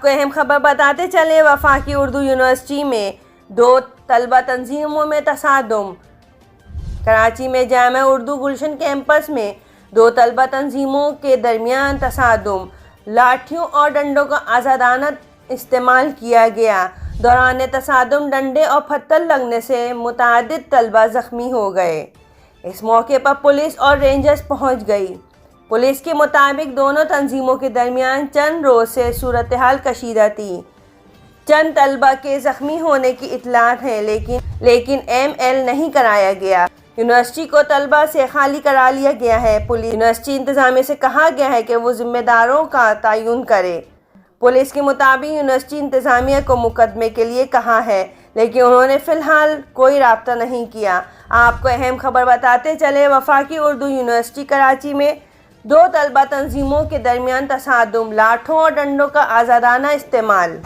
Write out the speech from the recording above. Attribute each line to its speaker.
Speaker 1: آپ کو اہم خبر بتاتے چلیں، وفاقی اردو یونیورسٹی میں 2 طلبہ تنظیموں میں تصادم۔ کراچی میں جامعہ اردو گلشن کیمپس میں 2 طلبہ تنظیموں کے درمیان تصادم، لاٹھیوں اور ڈنڈوں کا آزادانہ استعمال کیا گیا۔ دوران تصادم ڈنڈے اور پتھر لگنے سے متعدد طلبہ زخمی ہو گئے۔ اس موقع پر پولیس اور رینجرز پہنچ گئی۔ پولیس کے مطابق دونوں تنظیموں کے درمیان چند روز سے صورتحال کشیدہ تھی۔ چند طلبہ کے زخمی ہونے کی اطلاعات ہیں، لیکن ML نہیں کرایا گیا۔ یونیورسٹی کو طلبہ سے خالی کرا لیا گیا ہے۔ یونیورسٹی انتظامیہ سے کہا گیا ہے کہ وہ ذمہ داروں کا تعین کرے۔ پولیس کے مطابق یونیورسٹی انتظامیہ کو مقدمے کے لیے کہا ہے، لیکن انہوں نے فی الحال کوئی رابطہ نہیں کیا۔ آپ کو اہم خبر بتاتے چلیں، وفاقی اردو یونیورسٹی کراچی میں 2 طلبہ تنظیموں کے درمیان تصادم، لاٹھوں اور ڈنڈوں کا آزادانہ استعمال۔